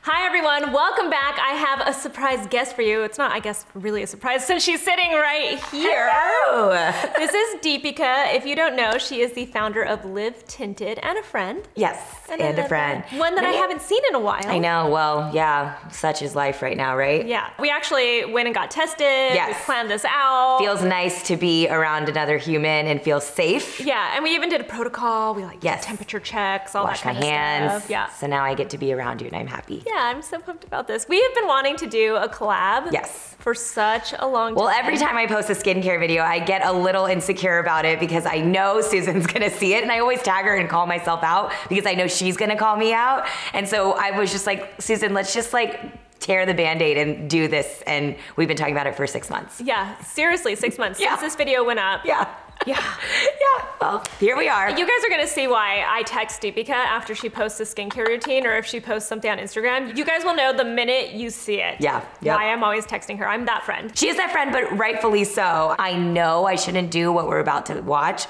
Hi everyone, welcome back. I have a surprise guest for you. It's not, I guess, really a surprise since she's sitting right here. Hello. This is Deepica. If you don't know, she is the founder of Live Tinted and a friend. Yes, and a friend. One that I haven't seen in a while. I know, well, yeah, such is life right now, right? Yeah, we actually went and got tested. Yes. We planned this out. Feels nice to be around another human and feel safe. Yeah, and we even did a protocol. We did temperature checks, all Wash that kind my hands. of stuff. Yeah. So now I get to be around you and I'm happy. Yeah, I'm so pumped about this. We have been wanting to do a collab. Yes. For such a long time. Well, every time I post a skincare video, I get a little insecure about it because I know Susan's gonna see it, and I always tag her and call myself out because I know she's gonna call me out. And so I was just like, Susan, let's just tear the Band-Aid and do this. And we've been talking about it for 6 months. Yeah, seriously, 6 months since this video went up. Yeah. Yeah. Yeah, well, here we are. You guys are gonna see why I text Deepica after she posts a skincare routine or if she posts something on Instagram. You guys will know the minute you see it. Yeah. Yep. Why I'm always texting her. I'm that friend. She is that friend, but rightfully so. I know I shouldn't do what we're about to watch,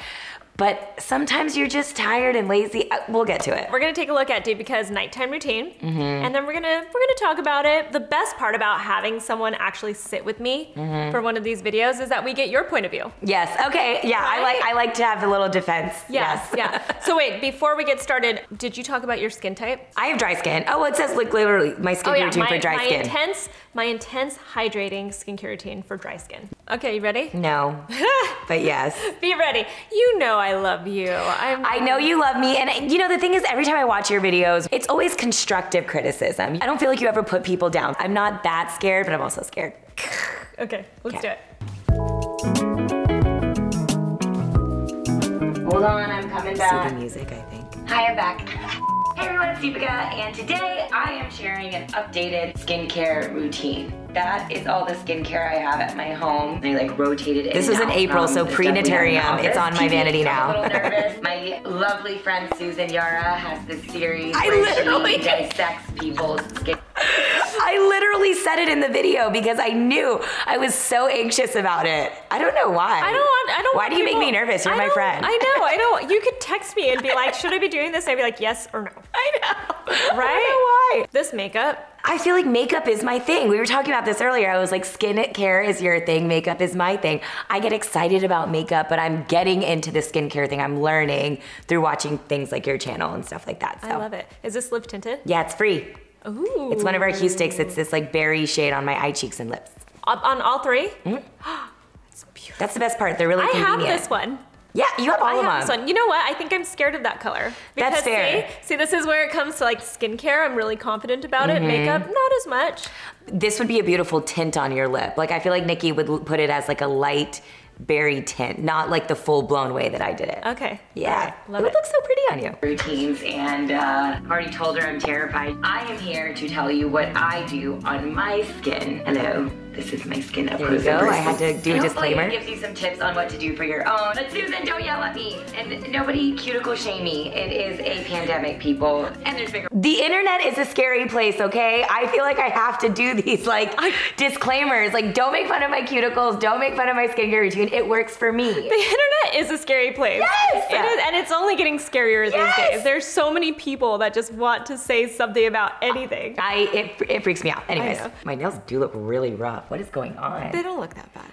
but sometimes you're just tired and lazy. We'll get to it. We're gonna take a look at Deepica's nighttime routine, and then we're gonna talk about it. The best part about having someone actually sit with me for one of these videos is that we get your point of view. Yes. Okay. Yeah. Right? I like to have a little defense. Yes. Yeah. So wait, before we get started, did you talk about your skin type? I have dry skin. Oh, it says literally my skincare routine for dry skin. My intense hydrating skincare routine for dry skin. Okay, you ready? No, but yes. Be ready. You know I love you. I know you love me, and you know the thing is, every time I watch your videos, it's always constructive criticism. I don't feel like you ever put people down. I'm not that scared, but I'm also scared. Okay, let's do it. Hold on, I'm coming back. See the music, I think. Hi, I'm back. Hey everyone, it's Deepica, and today I am sharing an updated skincare routine. That is all the skincare I have at my home. I rotated it. This was in April, so pre-Natarium. It's on my vanity now. I'm a little nervous. My lovely friend Susan Yara has this series where she dissects people's skin. I literally said it in the video because I knew I was so anxious about it. I don't know why. I don't Why do you make me nervous? You're my friend. I know. You could text me and be like, should I be doing this? I'd be like, yes or no. I know. Right? I don't know why. This makeup. I feel like makeup is my thing. We were talking about this earlier. I was like, skin care is your thing, makeup is my thing. I get excited about makeup, but I'm getting into the skincare thing. I'm learning through watching things like your channel and stuff like that. So. I love it. Is this Live Tinted? Yeah, it's free. Ooh. It's one of our hue sticks. It's this berry shade on my eye cheeks and lips. On all three? It's beautiful. That's the best part. They're really convenient. I have this one. Yeah, you have all of them. This one. You know what? I think I'm scared of that color. Because that's fair. See, this is where it comes to skincare. I'm really confident about it. Makeup, not as much. This would be a beautiful tint on your lip. I feel like Nikki would put it as a light berry tint, not the full-blown way that I did it. Okay. Yeah. Right. Love it would look so pretty on you. Routines, and I've already told her I'm terrified. I am here to tell you what I do on my skin. Hello. This is my skin up close. There you go. I had to do a disclaimer. It gives you some tips on what to do for your own. But Susan, don't yell at me. And nobody cuticle shame me. It is a pandemic, people. And there's bigger. The internet is a scary place, okay? I feel like I have to do these disclaimers. Don't make fun of my cuticles. Don't make fun of my skincare routine. It works for me. The internet is a scary place. Yes! It is, and it's only getting scarier these days. There's so many people that just want to say something about anything. It freaks me out. Anyways, my nails do look really rough. What is going on? They don't look that bad.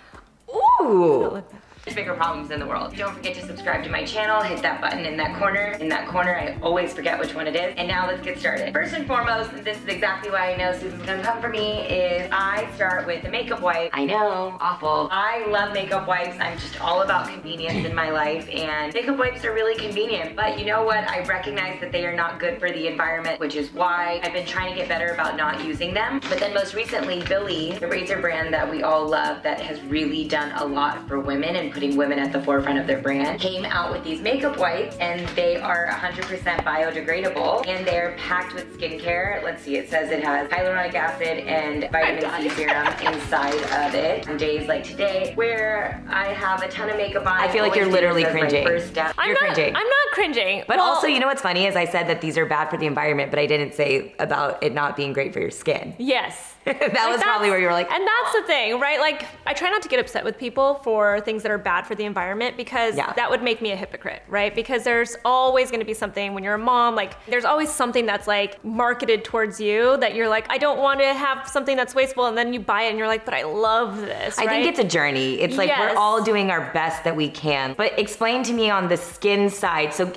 Ooh. They don't look that bad. There's bigger problems in the world. Don't forget to subscribe to my channel. Hit that button in that corner. In that corner, I always forget which one it is. And now let's get started. First and foremost, and this is exactly why I know Susan's gonna come for me, is I start with the makeup wipe. I know, awful. I love makeup wipes. I'm just all about convenience in my life, and makeup wipes are really convenient. But you know what? I recognize that they are not good for the environment, which is why I've been trying to get better about not using them. But then most recently, Billie, the razor brand that we all love that has really done a lot for women and putting women at the forefront of their brand, came out with these makeup wipes, and they are 100% biodegradable, and they're packed with skincare. Let's see, it says it has hyaluronic acid and vitamin C serum inside of it. On days like today, where I have a ton of makeup on, I feel like you're literally cringing. First step. You're cringing. I'm not cringing. But also, you know what's funny is I said that these are bad for the environment, but I didn't say about it not being great for your skin. Yes. That was probably where you were like, and that's the thing, right? Like, I try not to get upset with people for things that are bad for the environment because that would make me a hypocrite, right? Because there's always going to be something when you're a mom, like there's always something that's like marketed towards you that you're like, I don't want to have something that's wasteful, and then you buy it and you're like, but I love this, right? I think it's a journey. It's like we're all doing our best that we can. But explain to me on the skin side. So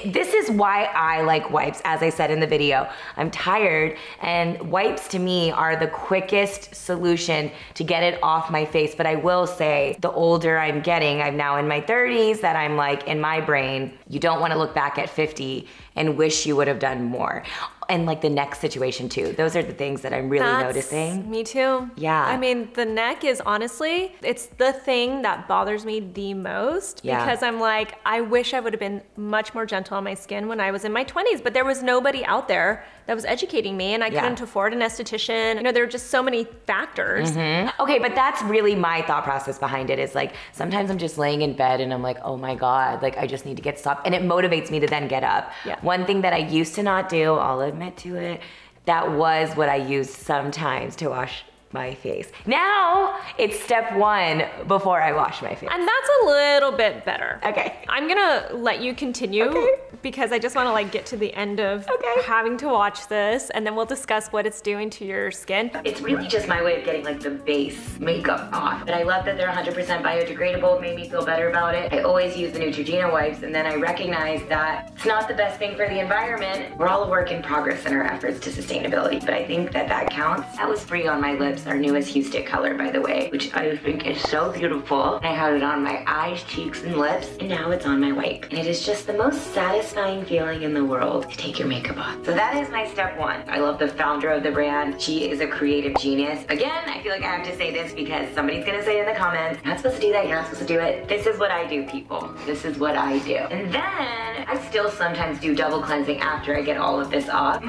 this is why I like wipes, as I said in the video. I'm tired, and wipes to me are the quickest solution to get it off my face. But I will say, the older I'm getting, I'm now in my 30s, that I'm like, in my brain, you don't want to look back at 50 and wish you would have done more. And like the neck situation too. Those are the things that I'm really noticing. Me too. Yeah. I mean, the neck is honestly, it's the thing that bothers me the most because I'm like, I wish I would have been much more gentle on my skin when I was in my 20s, but there was nobody out there that was educating me, and I couldn't afford an esthetician. You know, there were just so many factors. Okay, but that's really my thought process behind it, is like, sometimes I'm just laying in bed and I'm like, oh my God, like I just need to get stopped. And it motivates me to then get up. One thing that I used to not do, I'll admit to it, that was what I used sometimes to wash my face. Now it's step one before I wash my face. And that's a little bit better. Okay. I'm gonna let you continue because I just wanna like get to the end of having to watch this, and then we'll discuss what it's doing to your skin. It's really just my way of getting like the base makeup off. But I love that they're 100% biodegradable. It made me feel better about it. I always use the Neutrogena wipes, and then I recognize that it's not the best thing for the environment. We're all a work in progress in our efforts to sustainability, but I think that that counts. That was free on my lips. Our newest Hue Stick color, by the way, which I think is so beautiful. And I had it on my eyes, cheeks, and lips, and now it's on my wipe. And it is just the most satisfying feeling in the world to take your makeup off. So that is my step one. I love the founder of the brand. She is a creative genius. Again, I feel like I have to say this because somebody's gonna say in the comments, you're not supposed to do that, you're not supposed to do it. This is what I do, people. This is what I do. And then I still sometimes do double cleansing after I get all of this off.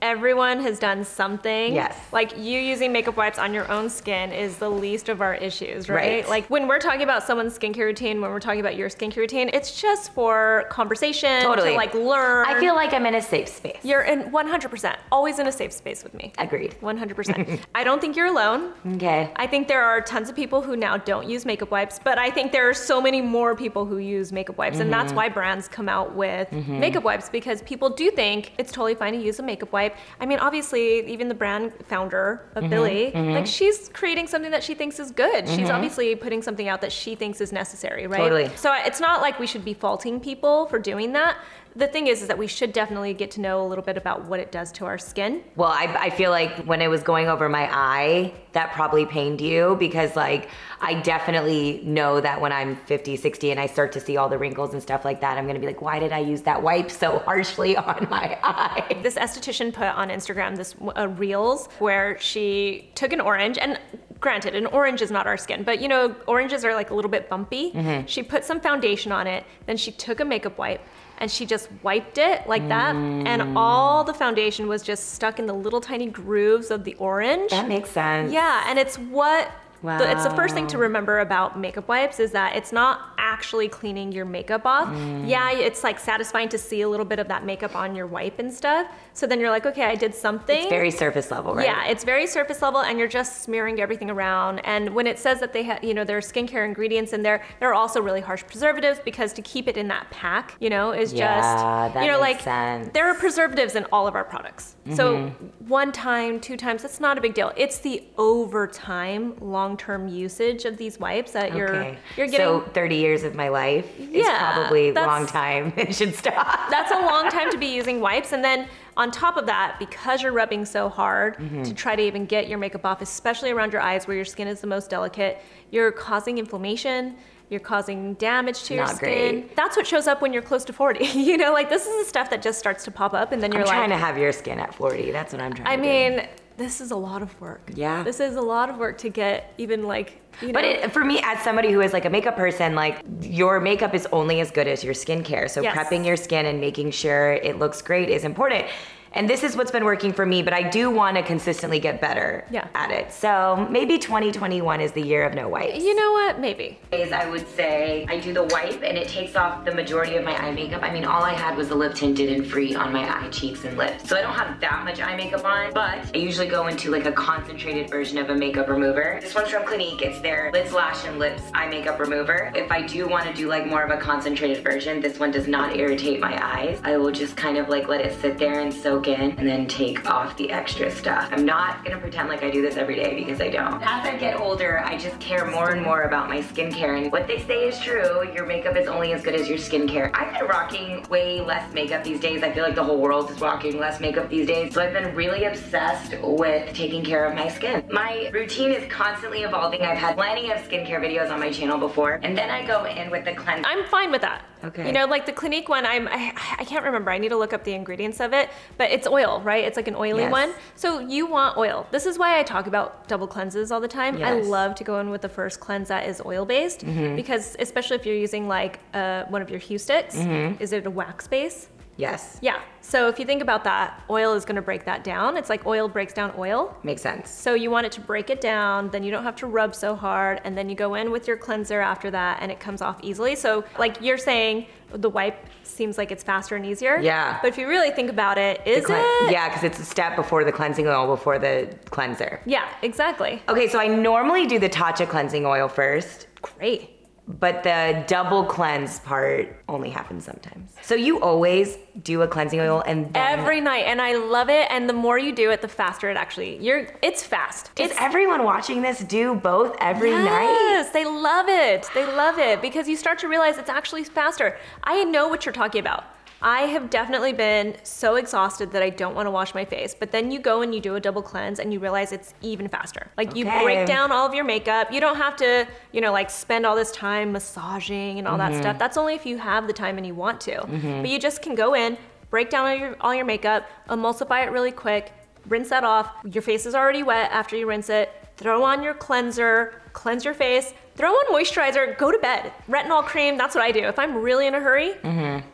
Everyone has done something. Yes. Like, you using makeup wipes on your own skin is the least of our issues, right? Right. Like, when we're talking about someone's skincare routine, when we're talking about your skincare routine, it's just for conversation, to like learn. I feel like I'm in a safe space. You're in 100%, always in a safe space with me. Agreed. 100%. I don't think you're alone. Okay. I think there are tons of people who now don't use makeup wipes, but I think there are so many more people who use makeup wipes, and that's why brands come out with makeup wipes, because people do think it's totally fine to use a makeup wipe. I mean, obviously, even the brand founder of Billie, like, she's creating something that she thinks is good. She's obviously putting something out that she thinks is necessary, right? Totally. So it's not like we should be faulting people for doing that. The thing is that we should definitely get to know a little bit about what it does to our skin. Well, I feel like when it was going over my eye, that probably pained you, because like, I definitely know that when I'm 50, 60 and I start to see all the wrinkles and stuff like that, I'm gonna be like, why did I use that wipe so harshly on my eye? This esthetician put on Instagram this reels where she took an orange, and granted, an orange is not our skin, but you know, oranges are like a little bit bumpy. She put some foundation on it, then she took a makeup wipe, and she just wiped it like that, and all the foundation was just stuck in the little tiny grooves of the orange. That makes sense. Yeah, and it's what it's the first thing to remember about makeup wipes, is that it's not actually cleaning your makeup off. Yeah, it's like satisfying to see a little bit of that makeup on your wipe and stuff. So then you're like, okay, I did something. It's very surface level, right? Yeah, it's very surface level, and you're just smearing everything around. And when it says that they have, you know, there are skincare ingredients in there, there are also really harsh preservatives, because to keep it in that pack, you know, is just, that you know, makes like sense. there are preservatives in all of our products. So 1 time, 2 times, that's not a big deal. It's the over time, long-term usage of these wipes that you're getting. So 30 years of my life is probably a long time. It should stop. That's a long time to be using wipes. And then on top of that, because you're rubbing so hard to try to even get your makeup off, especially around your eyes where your skin is the most delicate, you're causing inflammation. You're causing damage to your skin. Great. That's what shows up when you're close to 40. You know, like, this is the stuff that just starts to pop up, and then you're I'm like, trying to have your skin at 40. That's what I'm trying to do. I mean, this is a lot of work. Yeah. This is a lot of work to get even like, you know. But for me, as somebody who is like a makeup person, like, your makeup is only as good as your skincare. So prepping your skin and making sure it looks great is important. And this is what's been working for me, but I do want to consistently get better at it. So maybe 2021 is the year of no wipes. You know what? Maybe. I would say I do the wipe and it takes off the majority of my eye makeup. I mean, all I had was the lip tinted and free on my eye, cheeks, and lips. So I don't have that much eye makeup on, but I usually go into like a concentrated version of a makeup remover. This one's from Clinique. It's their Lids, Lash, and Lips eye makeup remover. If I do want to do like more of a concentrated version, this one does not irritate my eyes. I will just kind of like let it sit there and soak in and then take off the extra stuff. I'm not gonna pretend like I do this every day because I don't. As I get older, I just care more and more about my skincare, and what they say is true, your makeup is only as good as your skincare. I've been rocking way less makeup these days. I feel like the whole world is rocking less makeup these days, so I've been really obsessed with taking care of my skin. My routine is constantly evolving. I've had plenty of skincare videos on my channel before, and then I go in with the cleanse. I'm fine with that. Okay. You know, like the Clinique one, I can't remember. I need to look up the ingredients of it, but it's oil, right? It's like an oily one. So you want oil. This is why I talk about double cleanses all the time. I love to go in with the first cleanse that is oil-based, because especially if you're using like one of your Hue sticks, is it a wax base? Yes. Yeah. So if you think about that, oil is going to break that down. It's like oil breaks down oil. Makes sense. So you want it to break it down, then you don't have to rub so hard, and then you go in with your cleanser after that and it comes off easily. So like you're saying, the wipe seems like it's faster and easier. Yeah. But if you really think about it, is it? Yeah, because it's a step before the cleansing oil, before the cleanser. Yeah, exactly. Okay, so I normally do the Tatcha cleansing oil first. Great. But the double cleanse part only happens sometimes. So you always do a cleansing oil and then... Every night, and I love it, and the more you do it, the faster it actually, it's fast. Does everyone watching this do both every night? Yes, they love it. They love it because you start to realize it's actually faster. I know what you're talking about. I have definitely been so exhausted that I don't want to wash my face, but then you go and you do a double cleanse and you realize it's even faster. Like you break down all of your makeup. You don't have to, you know, like spend all this time massaging and all that stuff. That's only if you have the time and you want to. But you just can go in, break down all your makeup, emulsify it really quick, rinse that off. Your face is already wet after you rinse it. Throw on your cleanser, cleanse your face, throw on moisturizer, go to bed. Retinol cream, that's what I do. If I'm really in a hurry,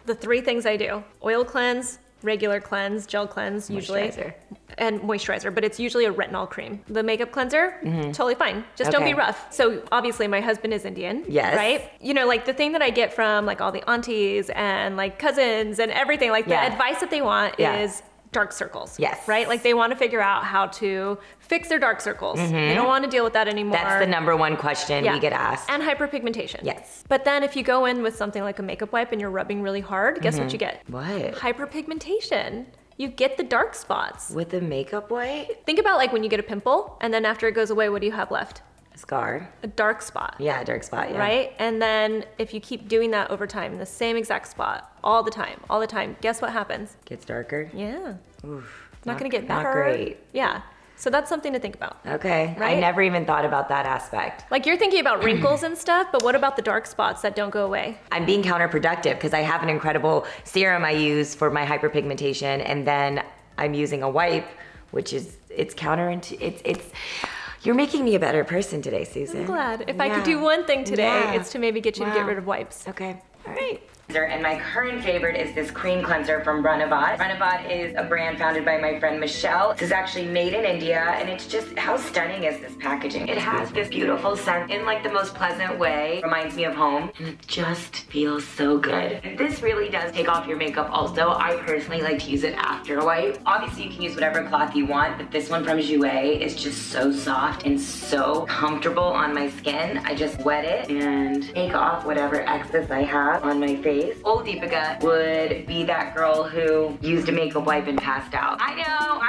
the 3 things I do: oil cleanse, regular cleanse, gel cleanse usually, and moisturizer, but it's usually a retinol cream. The makeup cleanser, totally fine. Just don't be rough. So obviously my husband is Indian, right? You know, like the thing that I get from like all the aunties and like cousins and everything, like the advice that they want is dark circles. Right? Like they want to figure out how to fix their dark circles. They don't want to deal with that anymore. That's the #1 question we get asked. And hyperpigmentation. But then if you go in with something like a makeup wipe and you're rubbing really hard, guess what you get? What? Hyperpigmentation. You get the dark spots. With a makeup wipe? Think about like when you get a pimple and then after it goes away, what do you have left? A scar. A dark spot. Yeah, a dark spot, Right? And then if you keep doing that over time in the same exact spot, all the time, guess what happens? Gets darker? Yeah. Oof. It's not gonna get better. Not great. Yeah. So that's something to think about. Okay. Right? I never even thought about that aspect. Like you're thinking about wrinkles and stuff, but what about the dark spots that don't go away? I'm being counterproductive because I have an incredible serum I use for my hyperpigmentation, and then I'm using a wipe, which is, it's you're making me a better person today, Susan. I'm glad. If I could do one thing today, it's to maybe get you to get rid of wipes. Okay. All right. And my current favorite is this cream cleanser from Ranavat. Ranavat is a brand founded by my friend Michelle. This is actually made in India, and it's just, how stunning is this packaging? It has this beautiful scent in like the most pleasant way. Reminds me of home, and it just feels so good. And this really does take off your makeup also. I personally like to use it after a wipe. Obviously you can use whatever cloth you want, but this one from Jouer is just so soft and so comfortable on my skin. I just wet it and take off whatever excess I have on my face. Old Deepica would be that girl who used a makeup wipe and passed out. I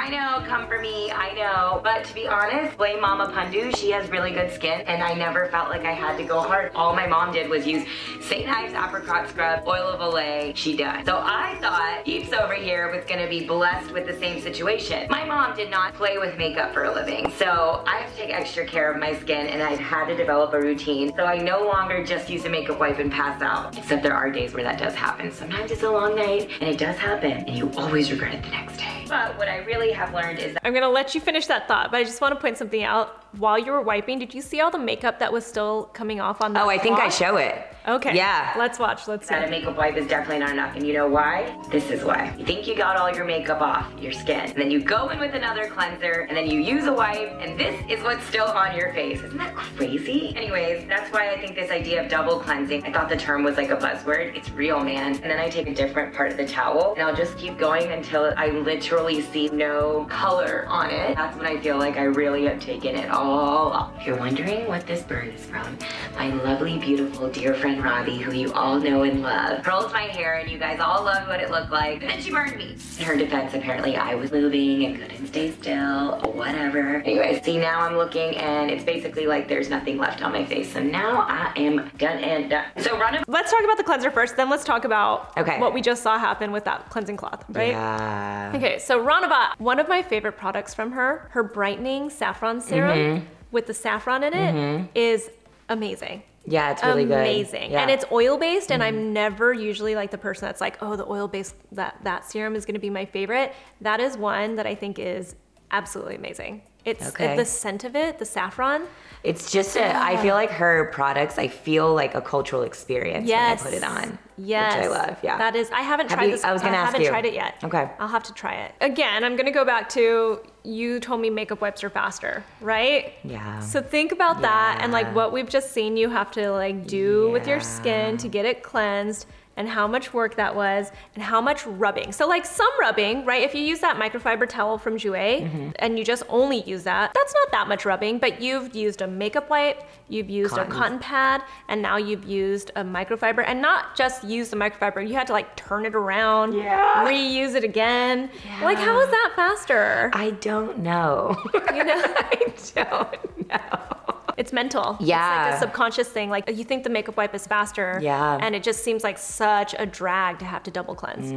know, come for me, I know. But to be honest, blame Mama Pundu. She has really good skin, and I never felt like I had to go hard. All my mom did was use St. Ives apricot scrub, oil of Olay, she done. So I thought Deeps over here was gonna be blessed with the same situation. My mom did not play with makeup for a living, so I have to take extra care of my skin, and I've had to develop a routine. So I no longer just use a makeup wipe and pass out, except there are days where that does happen. Sometimes it's a long night and it does happen and you always regret it the next day. But what I really have learned is that I'm gonna let you finish that thought, but I just want to point something out. While you were wiping, did you see all the makeup that was still coming off on the I think I show it. Okay. Yeah. Let's watch. Let's see. That a makeup wipe is definitely not enough, and you know why? This is why. You think you got all your makeup off your skin, and then you go in with another cleanser, and then you use a wipe, and this is what's still on your face. Isn't that crazy? Anyways, that's why I think this idea of double cleansing, I thought the term was like a buzzword. It's real, man. And then I take a different part of the towel, and I'll just keep going until I literally see no color on it. That's when I feel like I really have taken it all off. If you're wondering what this burn is from, my lovely, beautiful, dear friend Robbie, who you all know and love, curled my hair, and you guys all loved what it looked like, and then she burned me. In her defense, apparently I was moving and couldn't stay still, whatever. Anyways, see, now I'm looking, and it's basically like there's nothing left on my face. So now I am done and done. So let's talk about the cleanser first, then let's talk about what we just saw happen with that cleansing cloth, right? Yeah. Okay, so Ranavat, one of my favorite products from her Brightening Saffron Serum with the saffron in it is amazing. Yeah, it's really good. Amazing. Yeah. And it's oil-based, and I'm never usually like the person that's like, oh, the oil-based, that serum is gonna be my favorite. That is one that I think is absolutely amazing. It's the scent of it, the saffron. It's just I feel like her products, I feel like a cultural experience when I put it on. Yes. Which I love, yeah. That is, I haven't tried this. I was gonna ask you. I haven't tried it yet. Okay. I'll have to try it. Again, I'm gonna go back to, you told me makeup wipes are faster, right? Yeah. So think about that and like what we've just seen you have to like do with your skin to get it cleansed, and how much work that was, and how much rubbing. So like some rubbing, right? If you use that microfiber towel from Jouer, and you just only use that, that's not that much rubbing, but you've used a makeup wipe, you've used a cotton pad, and now you've used a microfiber, and not just use the microfiber, you had to like turn it around, reuse it again. Like, how is that faster? I don't know. You know? I don't know. It's mental. Yeah. It's like a subconscious thing. Like, you think the makeup wipe is faster. Yeah. And it just seems like such a drag to have to double cleanse.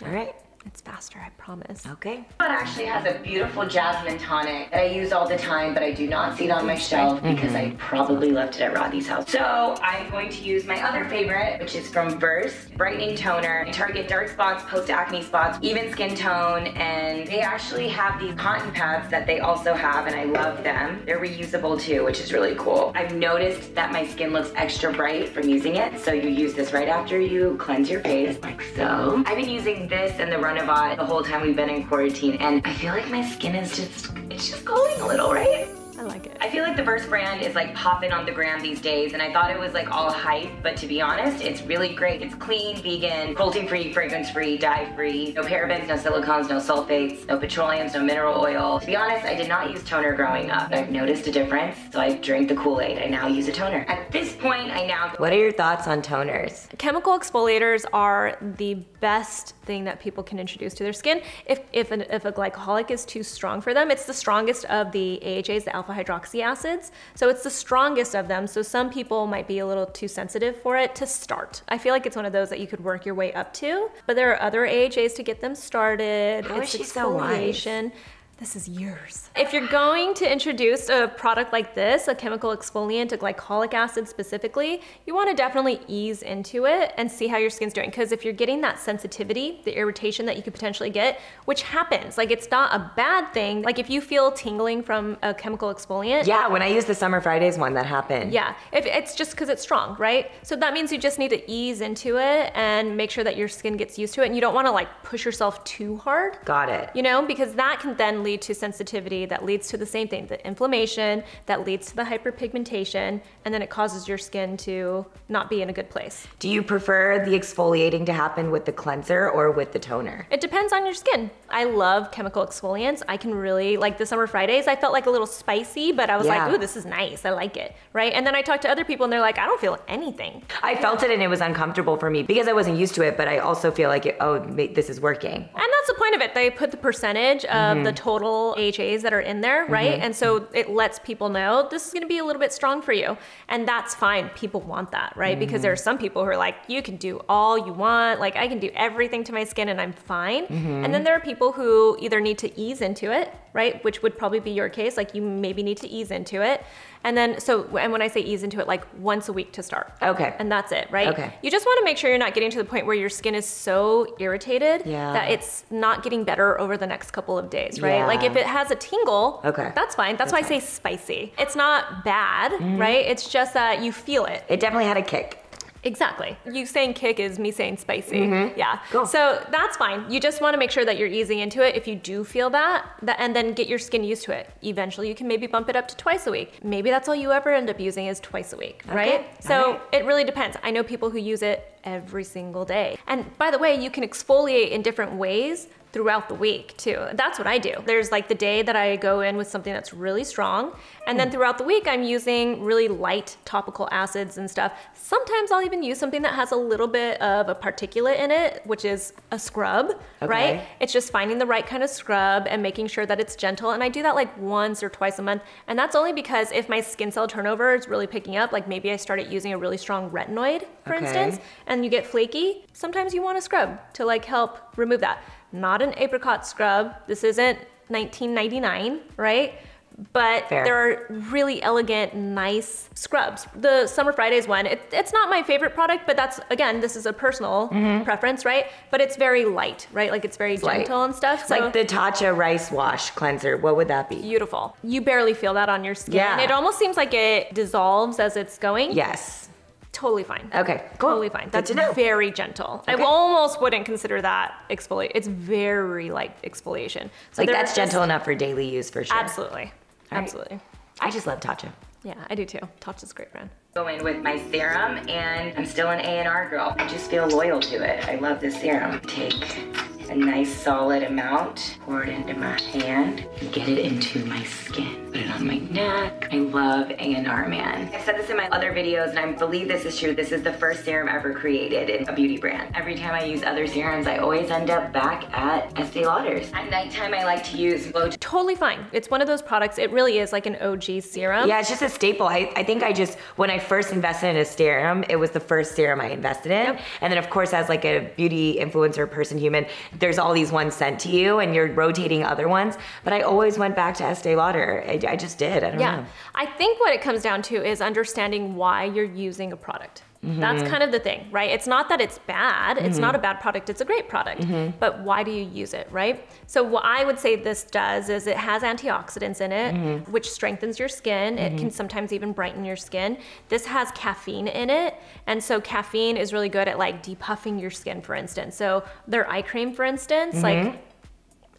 All right. It's faster, I promise. Okay. It actually has a beautiful jasmine tonic that I use all the time, but I do not see it on my shelf because I probably left it at Rodney's house. So I'm going to use my other favorite, which is from Burst Brightening Toner. They target dark spots, post-acne spots, even skin tone, and they actually have these cotton pads that they also have, and I love them. They're reusable too, which is really cool. I've noticed that my skin looks extra bright from using it, so you use this right after you cleanse your face, like so. I've been using this and the Ranavat the whole time we've been in quarantine, and I feel like my skin is just glowing a little, right? I like it. I feel like the Burst brand is like popping on the gram these days, and I thought it was like all hype, but to be honest, it's really great. It's clean, vegan, cruelty-free, fragrance-free, dye-free, no parabens, no silicones, no sulfates, no petroleums, no mineral oil. To be honest, I did not use toner growing up, but I've noticed a difference, so I drank the Kool-Aid. I now use a toner. At this point, I now... What are your thoughts on toners? Chemical exfoliators are the best thing that people can introduce to their skin. If a glycolic is too strong for them, it's the strongest of the AHAs, the alpha hydroxy acids. So it's the strongest of them. So some people might be a little too sensitive for it to start. I feel like it's one of those that you could work your way up to, but there are other AHAs to get them started. How is she so wise? This is yours. If you're going to introduce a product like this, a chemical exfoliant, a glycolic acid specifically, you want to definitely ease into it and see how your skin's doing. Because if you're getting that sensitivity, the irritation that you could potentially get, which happens, like it's not a bad thing. Like if you feel tingling from a chemical exfoliant. Yeah, when I used the Summer Fridays one, that happened. Yeah, if it's just because it's strong, right? So that means you just need to ease into it and make sure that your skin gets used to it. And you don't want to like push yourself too hard. Got it. You know, because that can then lead to sensitivity, that leads to the same thing, the inflammation, that leads to the hyperpigmentation, and then it causes your skin to not be in a good place. Do you prefer the exfoliating to happen with the cleanser or with the toner? It depends on your skin. I love chemical exfoliants. I can really, like the Summer Fridays, I felt like a little spicy, but I was like, ooh, this is nice, I like it, right? And then I talked to other people and they're like, I don't feel anything. I felt it and it was uncomfortable for me because I wasn't used to it, but I also feel like, this is working. And that's the point of it. They put the percentage of the total AHAs that are in there, right? And so it lets people know this is gonna be a little bit strong for you. And that's fine, people want that, right? Because there are some people who are like, you can do all you want, like I can do everything to my skin and I'm fine. And then there are people who either need to ease into it, right? Which would probably be your case, like you maybe need to ease into it. And then, and when I say ease into it, like once a week to start. Okay. And that's it, right? Okay. You just wanna make sure you're not getting to the point where your skin is so irritated that it's not getting better over the next couple of days, right? right? Like if it has a tingle, okay, that's fine. That's why I say spicy. It's not bad, right? It's just that you feel it. It definitely had a kick. Exactly. You saying kick is me saying spicy. Yeah. Cool. So that's fine. You just want to make sure that you're easing into it. If you do feel that, and then get your skin used to it. Eventually you can maybe bump it up to twice a week. Maybe that's all you ever end up using is twice a week, right? So it really depends. I know people who use it every single day. And by the way, you can exfoliate in different ways throughout the week too. That's what I do. There's like the day that I go in with something that's really strong, and then throughout the week I'm using really light topical acids and stuff. Sometimes I'll even use something that has a little bit of a particulate in it, which is a scrub, right? It's just finding the right kind of scrub and making sure that it's gentle, and I do that like once or twice a month, and that's only because if my skin cell turnover is really picking up, like maybe I started using a really strong retinoid, for instance, and you get flaky, sometimes you want a scrub to like help remove that. Not an apricot scrub. This isn't 1999, right? But there are really elegant, nice scrubs. The Summer Fridays one, it's not my favorite product, but that's, again, this is a personal preference, right? But it's very light, right? Like it's very gentle and stuff. So like the Tatcha Rice Wash Cleanser, what would that be? Beautiful. You barely feel that on your skin. Yeah. It almost seems like it dissolves as it's going. Yes. Totally fine. Okay, cool. Totally fine. That's Good to know. very gentle. I almost wouldn't consider that exfoliate. It's very light exfoliation. So like that's gentle enough for daily use for sure. Absolutely. Absolutely. I just love Tatcha. Yeah, I do too. Tatcha's a great brand. Go in with my serum, and I'm still an A&R girl. I just feel loyal to it. I love this serum. Take a nice solid amount, pour it into my hand, and get it into my skin. Put it on my neck. I love A&R, man. I've said this in my other videos, and I believe this is true. This is the first serum ever created in a beauty brand. Every time I use other serums, I always end up back at Estee Lauder's. At nighttime, I like to use low. Totally fine. It's one of those products, it really is like an OG serum. Yeah, it's just a staple. I think I just, when I first invested in a serum, it was the first serum I invested in. And then of course, as like a beauty influencer person, human, there's all these ones sent to you and you're rotating other ones. But I always went back to Estee Lauder. I just did, I don't know. I think what it comes down to is understanding why you're using a product. That's kind of the thing, right? It's not that it's bad. It's not a bad product. It's a great product. But why do you use it, right? So what I would say this does is it has antioxidants in it, which strengthens your skin. It can sometimes even brighten your skin. This has caffeine in it. And so caffeine is really good at like depuffing your skin, for instance. So their eye cream, for instance, like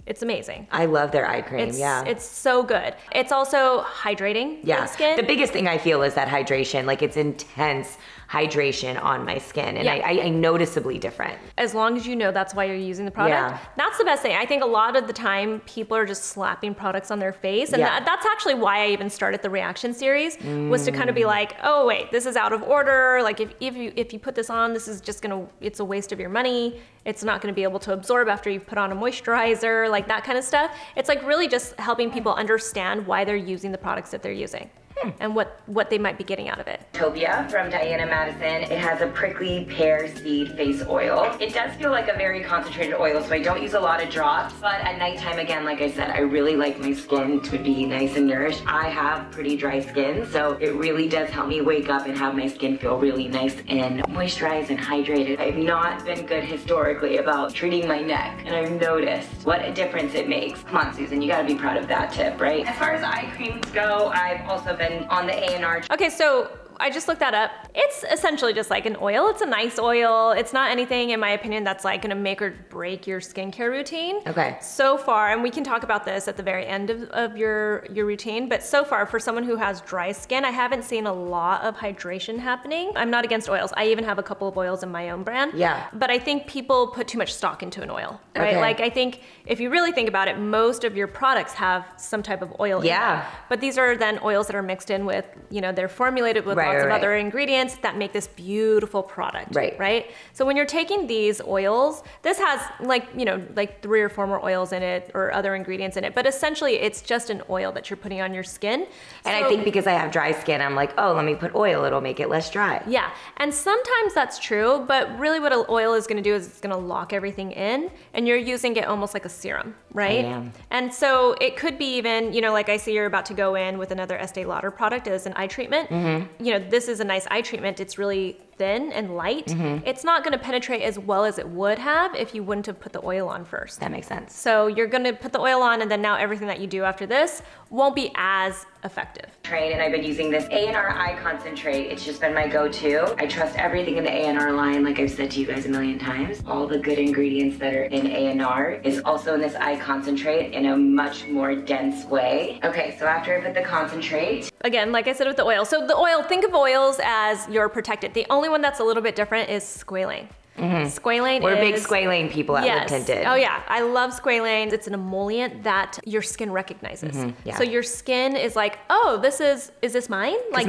it's amazing. I love their eye cream, It's so good. It's also hydrating for the skin. The biggest thing I feel is that hydration, like it's intense hydration on my skin, and I noticeably different. As long as you know that's why you're using the product, that's the best thing. I think a lot of the time people are just slapping products on their face, and that's actually why I even started the reaction series, was to kind of be like, oh wait, this is out of order. Like if you put this on, this is just gonna, it's a waste of your money. It's not gonna be able to absorb after you've put on a moisturizer, like that kind of stuff. It's like really just helping people understand why they're using the products that they're using. And what they might be getting out of it. Topia from Diana Madison. It has a prickly pear seed face oil. It does feel like a very concentrated oil, so I don't use a lot of drops. But at nighttime, again, like I said, I really like my skin to be nice and nourished. I have pretty dry skin, so it really does help me wake up and have my skin feel really nice and moisturized and hydrated. I've not been good historically about treating my neck, and I've noticed what a difference it makes. Come on, Susan, you gotta be proud of that tip, right? As far as eye creams go, I've also been on the A&R. Okay, so I just looked that up. It's essentially just like an oil. It's a nice oil. It's not anything, in my opinion, that's like gonna make or break your skincare routine. Okay. So far, and we can talk about this at the very end of your routine, but so far, for someone who has dry skin, I haven't seen a lot of hydration happening. I'm not against oils. I even have a couple of oils in my own brand. Yeah. But I think people put too much stock into an oil, right? Like I think if you really think about it, most of your products have some type of oil in them. But these are then oils that are mixed in with, you know, they're formulated with lots of other ingredients that make this beautiful product, right? So when you're taking these oils, this has like, you know, like 3 or 4 more oils in it or other ingredients in it, but essentially it's just an oil that you're putting on your skin. And I think because I have dry skin, I'm like, oh, let me put oil, it'll make it less dry. Yeah, and sometimes that's true, but really what an oil is gonna do is it's gonna lock everything in, and you're using it almost like a serum, right? I am. And so it could be even, you know, like I see you're about to go in with another Estee Lauder product as an eye treatment. You know, this is a nice eye treatment. It's really thin and light, it's not gonna penetrate as well as it would have if you wouldn't have put the oil on first. That makes sense. So you're gonna put the oil on, and then now everything that you do after this won't be as effective. And I've been using this A&R Eye Concentrate. It's just been my go-to. I trust everything in the A&R line, like I've said to you guys a million times. All the good ingredients that are in A&R is also in this eye concentrate in a much more dense way. Okay, so after I put the concentrate. Again, like I said with the oil. So the oil, think of oils as you're protected. The only one that's a little bit different is squalane. Squalane We're big squalane people at Lip Tinted. Oh yeah, I love squalane. It's an emollient that your skin recognizes. Yeah. So your skin is like, oh, is this mine? Like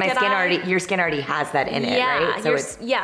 your skin already has that in it, right? So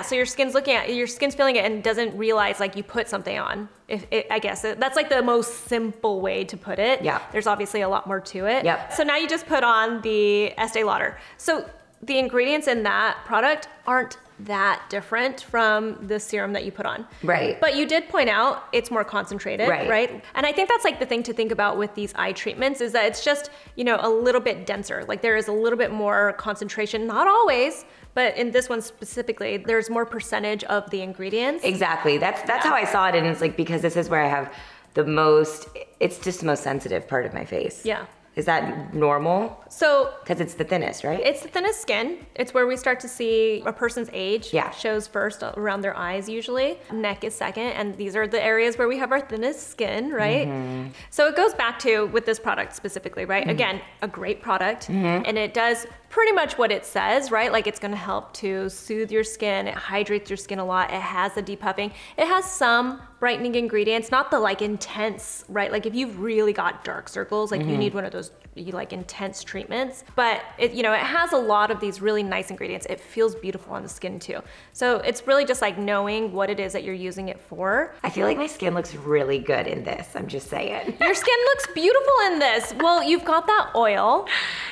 so your skin's feeling it and doesn't realize like you put something on. I guess that's like the most simple way to put it. Yeah. There's obviously a lot more to it. Yep. So now you just put on the Estee Lauder. So the ingredients in that product aren't that different from the serum that you put on. Right. But you did point out it's more concentrated, right? And I think that's like the thing to think about with these eye treatments is that it's just, a little bit denser. Like there is a little bit more concentration, not always, but in this one specifically, there's more percentage of the ingredients. Exactly. That's how I saw it. And it's like, because this is where I have it's just the most sensitive part of my face. Yeah. Is that normal? So, because it's the thinnest, right? It's the thinnest skin. It's where we start to see a person's age. Yeah. Shows first around their eyes usually. Neck is second, and these are the areas where we have our thinnest skin, right? So it goes back to with this product specifically, right? Again, a great product, and it does pretty much what it says, right? Like it's gonna help to soothe your skin. It hydrates your skin a lot. It has the depuffing. It has some brightening ingredients, not the like intense, right? Like if you've really got dark circles, like you need one of those like intense treatments, but it has a lot of these really nice ingredients. It feels beautiful on the skin too. So it's really just like knowing what it is that you're using it for. I feel like my skin looks really good in this. I'm just saying. Your skin looks beautiful in this. Well, you've got that oil.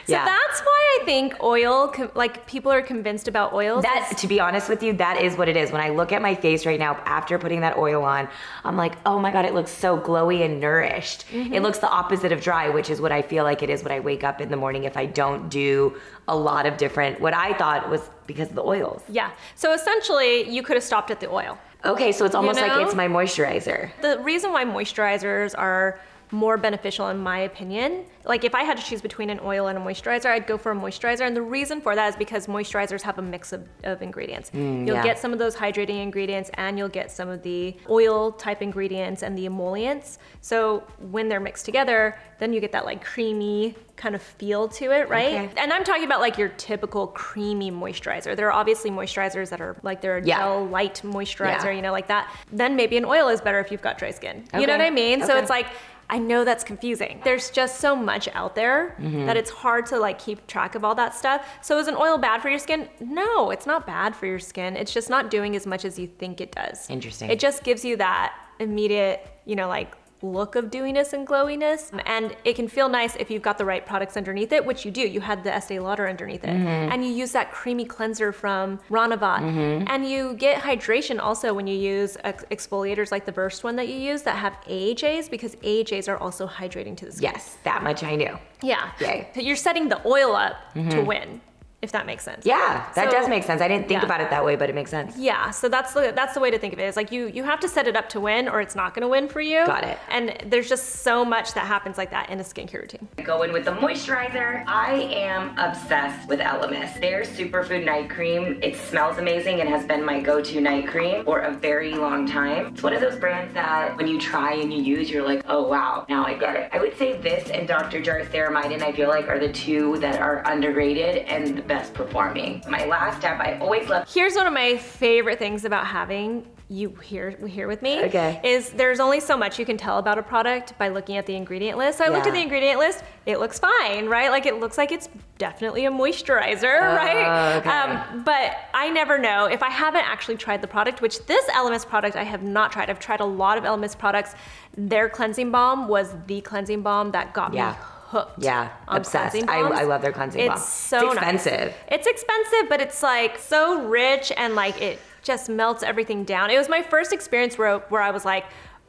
So that's why I think oil, like people are convinced about oils. To be honest with you, that is what it is. When I look at my face right now after putting that oil on, I'm like, oh my God, it looks so glowy and nourished. It looks the opposite of dry, which is what I feel like it is when I wake up in the morning if I don't do a lot of different, what I thought was because of the oils. Yeah, so essentially you could have stopped at the oil. Okay, so it's almost like it's my moisturizer. The reason why moisturizers are more beneficial in my opinion, like if I had to choose between an oil and a moisturizer, I'd go for a moisturizer, and the reason for that is because moisturizers have a mix of ingredients. You'll get some of those hydrating ingredients, and you'll get some of the oil type ingredients and the emollients. So when they're mixed together, then you get that like creamy kind of feel to it, right? Okay. And I'm talking about like your typical creamy moisturizer. There are obviously moisturizers that are like they're a gel light moisturizer, like that. Then maybe an oil is better if you've got dry skin. You know what I mean? So it's like, I know that's confusing. There's just so much out there that it's hard to like keep track of all that stuff. So is an oil bad for your skin? No, it's not bad for your skin. It's just not doing as much as you think it does. Interesting. It just gives you that immediate, like look of dewiness and glowiness, and it can feel nice if you've got the right products underneath it, which you do. You had the Estee Lauder underneath it, and you use that creamy cleanser from Ranavat, and you get hydration also when you use exfoliators like the Burst one that you use that have AHAs, because AHAs are also hydrating to the skin. Yes, that much I knew. Yeah. Yay. You're setting the oil up to win, if that makes sense. Yeah, that does make sense. I didn't think about it that way, but it makes sense. Yeah, so that's the way to think of it. Is like you have to set it up to win, or it's not going to win for you. Got it. And there's just so much that happens like that in a skincare routine. I go in with the moisturizer. I am obsessed with Elemis. Their Superfood Night Cream. It smells amazing and has been my go-to night cream for a very long time. It's one of those brands that when you try and you use, you're like, oh wow, now I get it. I would say this and Dr. Jar's Ceramide, I feel like are the two that are underrated and the best performing. My last step, I always love. Here's one of my favorite things about having you here with me. Okay. Is there's only so much you can tell about a product by looking at the ingredient list. So I looked at the ingredient list, it looks fine, right? Like it looks like it's definitely a moisturizer, right? Okay. But I never know if I haven't actually tried the product, which this Elemis product I have not tried. I've tried a lot of Elemis products. Their cleansing balm was the cleansing balm that got me hooked. Yeah, obsessed. I love their cleansing balm. It's so expensive. Nice. It's expensive, but it's like so rich and like it just melts everything down. It was my first experience where I was like,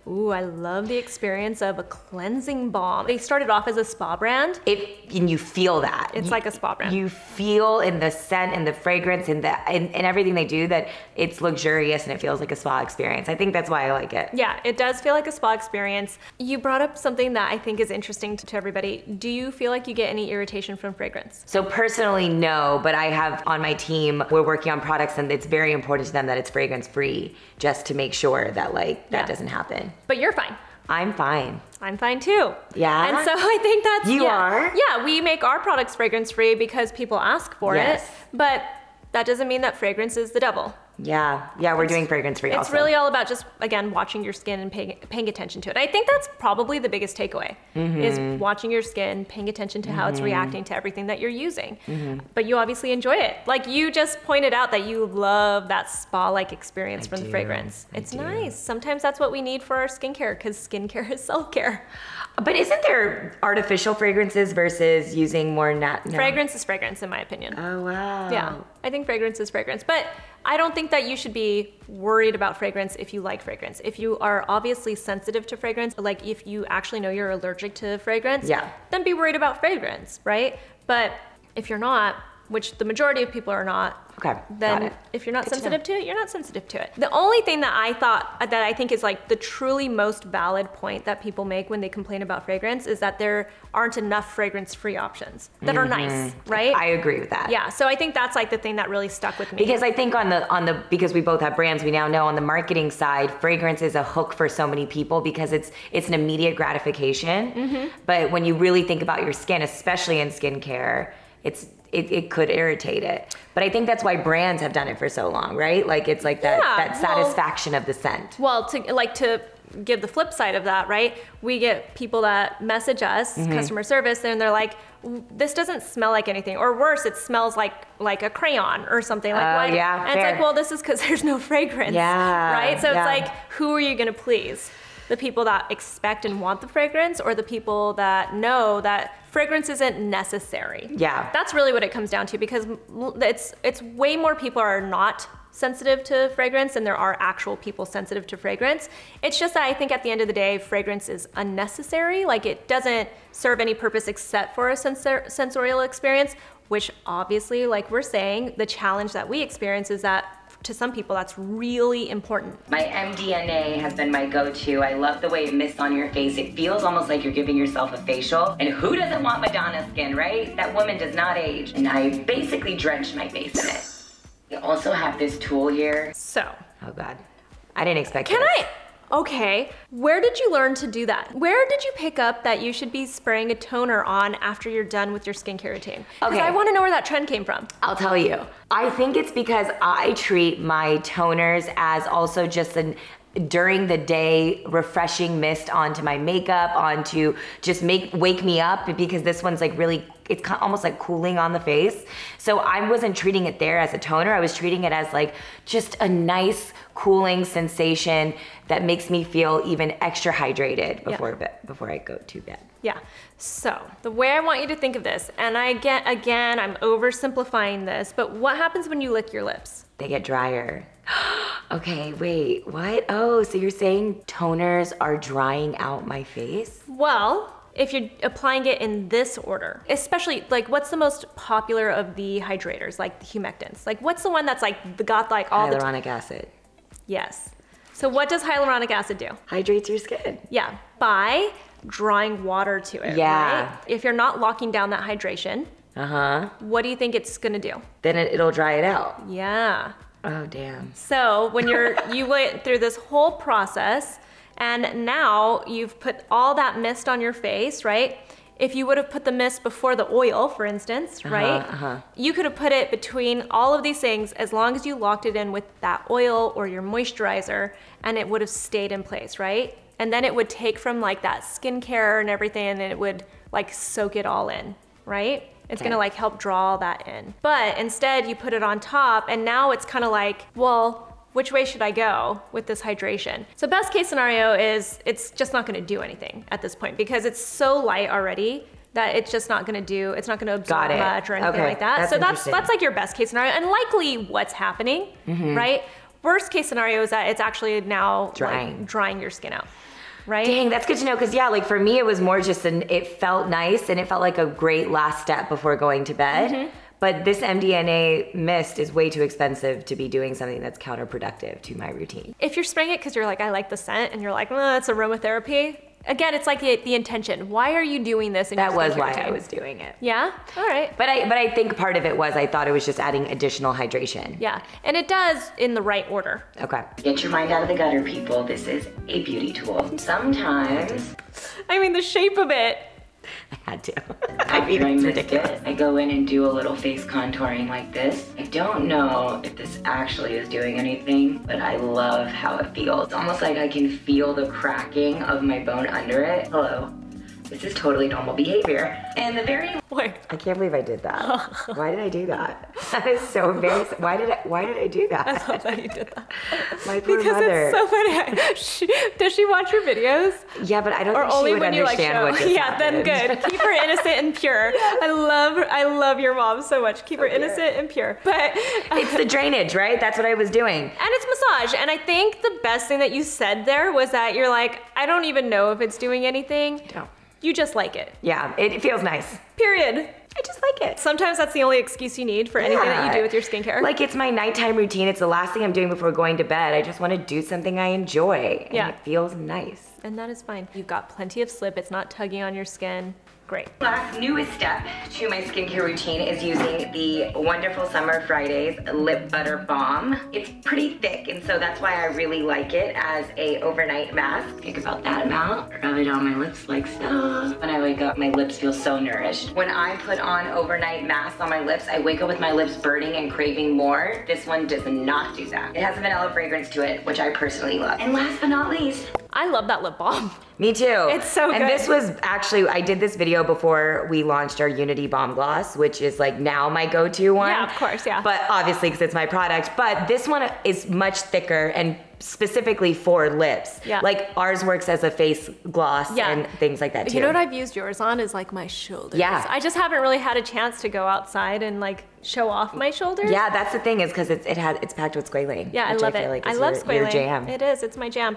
Ooh, I love the experience of a cleansing balm. They started off as a spa brand. And you feel that. It's like a spa brand. You feel in the scent and the fragrance and everything they do that it's luxurious and it feels like a spa experience. I think that's why I like it. Yeah, it does feel like a spa experience. You brought up something that I think is interesting to everybody. Do you feel like you get any irritation from fragrance? So personally, no, but I have on my team, we're working on products and it's very important to them that it's fragrance free just to make sure that that doesn't happen. But you're fine. I'm fine. I'm fine too. Yeah? And so I think that's... You are? Yeah, we make our products fragrance free because people ask for it. But that doesn't mean that fragrance is the devil. Yeah, we're doing fragrance free also. It's really all about just, again, watching your skin and paying attention to it. I think that's probably the biggest takeaway, is watching your skin, paying attention to how it's reacting to everything that you're using. But you obviously enjoy it. Like you just pointed out that you love that spa-like experience from the fragrance. It's nice. Sometimes that's what we need for our skincare, because skincare is self-care. But isn't there artificial fragrances versus using more natural? Fragrance is fragrance, in my opinion. Oh, wow. Yeah, I think fragrance is fragrance. But I don't think that you should be worried about fragrance if you like fragrance. If you are obviously sensitive to fragrance, like if you actually know you're allergic to fragrance, then be worried about fragrance, right? But if you're not, which the majority of people are not, then if you're not sensitive to it, you're not sensitive to it. The only thing that I think is like the truly most valid point that people make when they complain about fragrance is that there aren't enough fragrance-free options that are nice, right? I agree with that. Yeah, so I think that's like the thing that really stuck with me. Because I think because we both have brands, we now know on the marketing side, fragrance is a hook for so many people because it's an immediate gratification. But when you really think about your skin, especially in skincare, it could irritate it. But I think that's why brands have done it for so long, right? Like it's like that satisfaction of the scent. Well, to give the flip side of that, right? We get people that message us, customer service, and they're like, this doesn't smell like anything. Or worse, it smells like a crayon or something. Like, yeah, and it's like, well, this is because there's no fragrance, right? So it's like, who are you gonna please? The people that expect and want the fragrance, or the people that know that fragrance isn't necessary? Yeah. That's really what it comes down to, because it's way more people are not sensitive to fragrance than there are actual people sensitive to fragrance. It's just that I think at the end of the day, fragrance is unnecessary. Like it doesn't serve any purpose except for a sensorial experience, which obviously, like we're saying, the challenge that we experience is that to some people, that's really important. My MDNA has been my go-to. I love the way it mists on your face. It feels almost like you're giving yourself a facial. And who doesn't want Madonna skin, right? That woman does not age. And I basically drenched my face in it. You also have this tool here. So. Oh God. I didn't expect Okay, where did you learn to do that? Where did you pick up that you should be spraying a toner on after you're done with your skincare routine? Because I want to know where that trend came from. I'll tell you. I think it's because I treat my toners as also just during the day refreshing mist onto my makeup, onto just wake me up, because this one's like really, it's almost like cooling on the face. So I wasn't treating it there as a toner. I was treating it as like just a nice cooling sensation that makes me feel even extra hydrated before I go to bed. Yeah, so the way I want you to think of this, and again, I'm oversimplifying this, but what happens when you lick your lips? They get drier. Okay, wait, what? Oh, so you're saying toners are drying out my face? Well, if you're applying it in this order, especially like what's the most popular of the hydrators, like the humectants? Like what's the one that's like got like all hyaluronic acid. Yes. So what does hyaluronic acid do? Hydrates your skin. Yeah, by drawing water to it, right? If you're not locking down that hydration, what do you think it's gonna do? Then it'll dry it out. Yeah. Oh, damn. So when you went through this whole process, and now you've put all that mist on your face, right? If you would have put the mist before the oil, for instance, right? You could have put it between all of these things as long as you locked it in with that oil or your moisturizer, and it would have stayed in place, right? And then it would take from like that skincare and everything, and it would like soak it all in, right? It's gonna like help draw that in. But instead you put it on top, and now it's kind of like, well, which way should I go with this hydration? So best case scenario is it's just not gonna do anything at this point, because it's so light already that it's just not gonna it's not gonna absorb much or anything like that. So that's like your best case scenario, and likely what's happening, right? worst case scenario is that it's actually now Drying. like, drying your skin out, right? Dang, that's good to know, because yeah, like for me, it was more just it felt nice and it felt like a great last step before going to bed. But this MDNA mist is way too expensive to be doing something that's counterproductive to my routine. If you're spraying it because you're like, I like the scent, and you're like, well, it's aromatherapy. Again, it's like the intention. Why are you doing this? That was why I was doing it. Yeah? All right. But I think part of it was I thought it was just adding additional hydration. Yeah, and it does in the right order. Okay. Get your mind out of the gutter, people. This is a beauty tool. Sometimes, I mean, the shape of it. I had to. I mean, it's ridiculous. I go in and do a little face contouring like this. I don't know if this actually is doing anything, but I love how it feels. It's almost like I can feel the cracking of my bone under it. Hello. This is totally normal behavior. And the very Wait. I can't believe I did that. Why did I do that? That is so embarrassing. Why did I do that? I love that you did that. My poor Because mother. it's so funny. Does she watch your videos? Yeah, but I don't Or think she only would when you like understand show? what just Yeah, then happened. good. Keep her innocent and pure. I love your mom so much. Keep her innocent and pure. But It's the drainage, right? That's what I was doing. and it's massage. And I think the best thing that you said there was that you're like, I don't even know if it's doing anything. No. You just like it. Yeah, it feels nice. Period. I just like it. Sometimes that's the only excuse you need for anything that you do with your skincare. Like, it's my nighttime routine. It's the last thing I'm doing before going to bed. I just want to do something I enjoy. And Yeah. it feels nice. And that is fine. You've got plenty of slip. It's not tugging on your skin. Great. last newest step to my skincare routine is using the Wonderful Summer Fridays Lip Butter Balm. It's pretty thick, and so that's why I really like it as a overnight mask. Think about that amount, rub it on my lips like so. When I wake up, my lips feel so nourished. When I put on overnight masks on my lips, I wake up with my lips burning and craving more. This one does not do that. It has a vanilla fragrance to it, which I personally love. And last but not least, I love that lip balm. Me too. It's so good. And this was actually, I did this video before we launched our Unity Balm Gloss, which is like now my go-to one. Yeah, of course, yeah. But obviously, because it's my product. But this one is much thicker and specifically for lips. Yeah. Like ours works as a face gloss Yeah. and things like that too. You know what I've used yours on is like my shoulders. Yeah. I just haven't really had a chance to go outside and like show off my shoulders. Yeah, that's the thing is because it's packed with squalane. Yeah, I which love feel it. like I is love your squalane. jam. It is. It's my jam.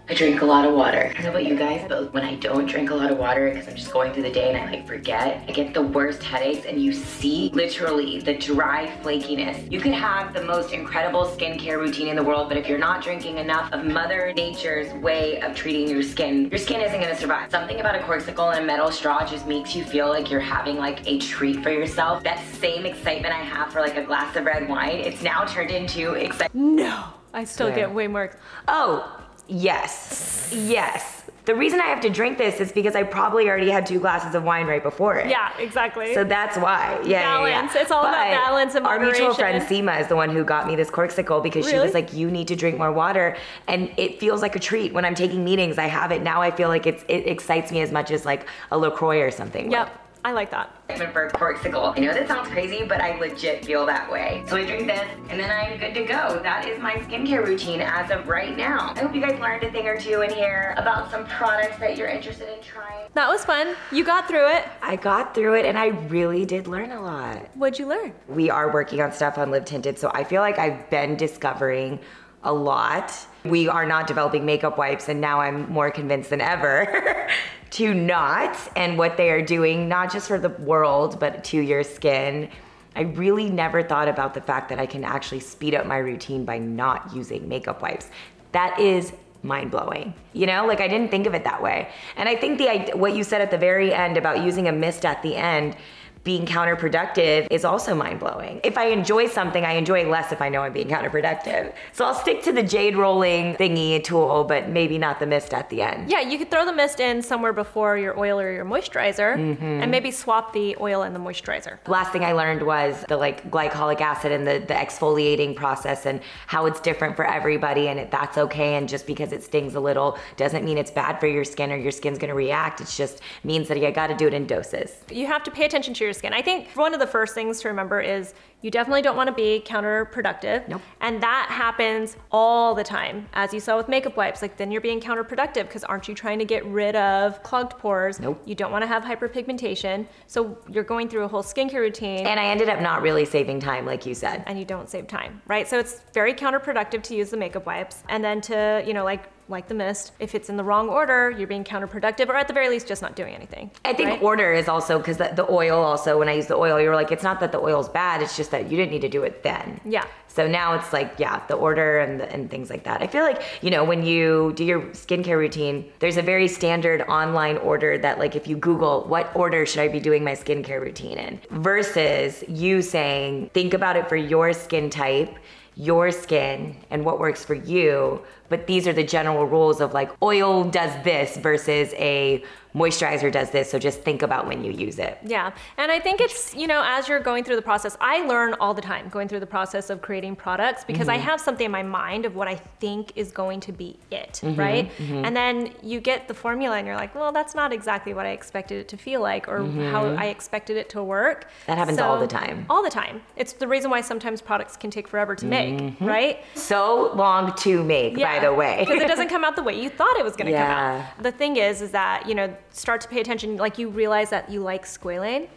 I drink a lot of water. I don't know about you guys, but when I don't drink a lot of water because I'm just going through the day and I like forget, I get the worst headaches, and you see literally the dry flakiness. You could have the most incredible skincare routine in the world, but if you're not drinking enough of Mother Nature's way of treating your skin isn't gonna survive. Something about a corksicle and a metal straw just makes you feel like you're having like a treat for yourself. That same excitement I have for like a glass of red wine, it's now turned into excitement. No, I still Yeah. get way more. Oh, yes. Yes. The reason I have to drink this is because I probably already had 2 glasses of wine right before it. Yeah, exactly. So that's why. Yeah, Balance. Yeah. It's all about balance and Our mutual friend moderation. Seema is the one who got me this corksicle because she Really? was like, you need to drink more water. And it feels like a treat. When I'm taking meetings, I have it. Now I feel like it excites me as much as like a LaCroix or something. Yep, I like that. For a corksicle. I know that sounds crazy, but I legit feel that way. So I drink this, and then I'm good to go. That is my skincare routine as of right now. I hope you guys learned a thing or two in here about some products that you're interested in trying. That was fun. You got through it. I got through it and I really did learn a lot. What'd you learn? We are working on stuff on Live Tinted, so I feel like I've been discovering a lot. We are not developing makeup wipes, and now I'm more convinced than ever to not, and what they are doing, not just for the world, but to your skin. I really never thought about the fact that I can actually speed up my routine by not using makeup wipes. That is mind-blowing. You know, like I didn't think of it that way. And I think what you said at the very end about using a mist at the end being counterproductive is also mind-blowing. If I enjoy something, I enjoy it less if I know I'm being counterproductive. So I'll stick to the jade rolling thingy tool, but maybe not the mist at the end. Yeah, you could throw the mist in somewhere before your oil or your moisturizer, and maybe swap the oil and the moisturizer. Last thing I learned was the like glycolic acid and the exfoliating process and how it's different for everybody, and that's okay. And just because it stings a little doesn't mean it's bad for your skin or your skin's gonna react. It just means that you gotta do it in doses. You have to pay attention to your skin. I think one of the first things to remember is you definitely don't want to be counterproductive. Nope. And that happens all the time. As you saw with makeup wipes, like then you're being counterproductive because aren't you trying to get rid of clogged pores? Nope. You don't want to have hyperpigmentation. So you're going through a whole skincare routine. And I ended up not really saving time, like you said. And you don't save time, right? So it's very counterproductive to use the makeup wipes. And then to, you know, like the mist, if it's in the wrong order, you're being counterproductive, or at the very least, just not doing anything. I think right? order is also, because the oil also, when I use the oil, you were like, it's not that the oil's bad, it's just that you didn't need to do it then. Yeah. So now it's like, yeah, the order and things like that. I feel like, you know, when you do your skincare routine, there's a very standard online order that, like, if you Google, what order should I be doing my skincare routine in? Versus you saying, think about it for your skin type, your skin, and what works for you. But these are the general rules of, like, oil does this versus a moisturizer does this. So just think about when you use it. Yeah. And I think it's, you know, as you're going through the process, I learn all the time going through the process of creating products because I have something in my mind of what I think is going to be it, right? And then you get the formula and you're like, well, that's not exactly what I expected it to feel like or how I expected it to work. That happens all the time. All the time. It's the reason why sometimes products can take forever to make, right? So long to make, by the way. Because it doesn't come out the way you thought it was going to come Yeah. out. The thing is that, you know, start to pay attention, like you realize that you like squalane.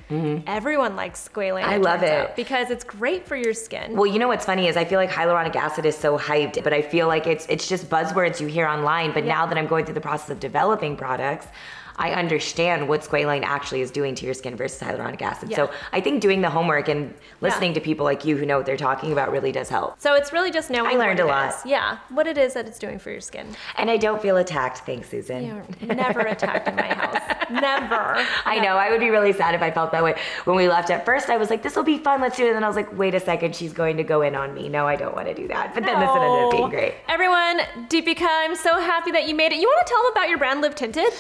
Everyone likes squalane. I love it. Because it's great for your skin. Well, you know what's funny is I feel like hyaluronic acid is so hyped, but I feel like it's just buzzwords you hear online. But now that I'm going through the process of developing products, I understand what squalane actually is doing to your skin versus hyaluronic acid. So I think doing the homework and listening to people like you who know what they're talking about really does help. So it's really just knowing I learned what a it lot. is. Yeah, what it is that it's doing for your skin. And I don't feel attacked, thanks, Susan. You're never attacked in my house. Never. I know, I would be really sad if I felt that way. When we left at first, I was like, this will be fun, let's do it. And then I was like, wait a second, she's going to go in on me. No, I don't want to do that. But then this ended up being great. Everyone, Deepica, I'm so happy that you made it. You want to tell them about your brand Live Tinted?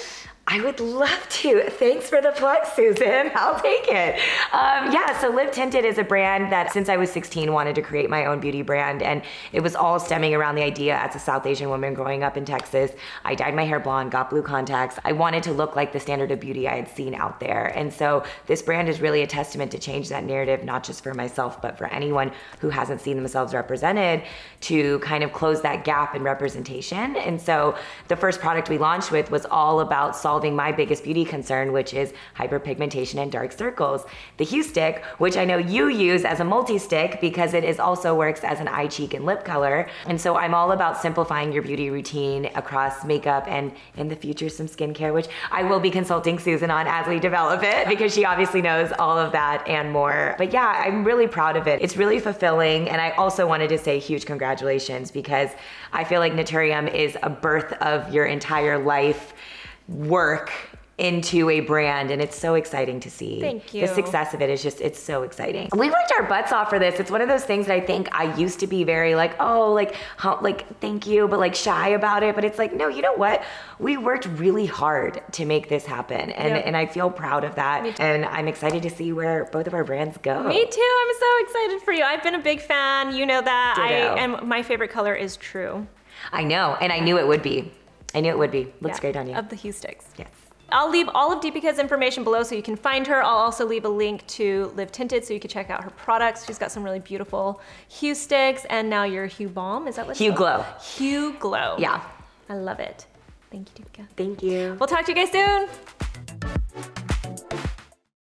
I would love to. Thanks for the plug, Susan. I'll take it. Yeah, so Live Tinted is a brand that since I was 16 wanted to create my own beauty brand, and it was all stemming around the idea as a South Asian woman growing up in Texas. I dyed my hair blonde, got blue contacts. I wanted to look like the standard of beauty I had seen out there. And so this brand is really a testament to change that narrative, not just for myself, but for anyone who hasn't seen themselves represented, to kind of close that gap in representation. And so the first product we launched with was all about solving my biggest beauty concern, which is hyperpigmentation and dark circles. The Hue Stick, which I know you use as a multi-stick because it is also works as an eye, cheek, and lip color. And so I'm all about simplifying your beauty routine across makeup and in the future some skincare, which I will be consulting Susan on as we develop it because she obviously knows all of that and more. But yeah, I'm really proud of it. It's really fulfilling. And I also wanted to say huge congratulations because I feel like Naturium is a birth of your entire life work into a brand, and it's so exciting to see. Thank you. The success of it is just, it's so exciting. We worked our butts off for this. It's one of those things that I think I used to be very like, oh, like thank you, but like shy about it. But it's like, no, you know what? We worked really hard to make this happen, and I feel proud of that. And I'm excited to see where both of our brands go. Me too. I'm so excited for you. I've been a big fan. You know that. Ditto. And my favorite color is True. I know, and I knew it would be. I knew it would be. Looks great on you. Of the Hue Sticks. Yes. I'll leave all of Deepica's information below so you can find her. I'll also leave a link to Live Tinted so you can check out her products. She's got some really beautiful Hue Sticks and now your Hue Balm. Is that what it's Hue called? Glow. Hue Glow. Yeah. I love it. Thank you, Deepica. Thank you. We'll talk to you guys soon.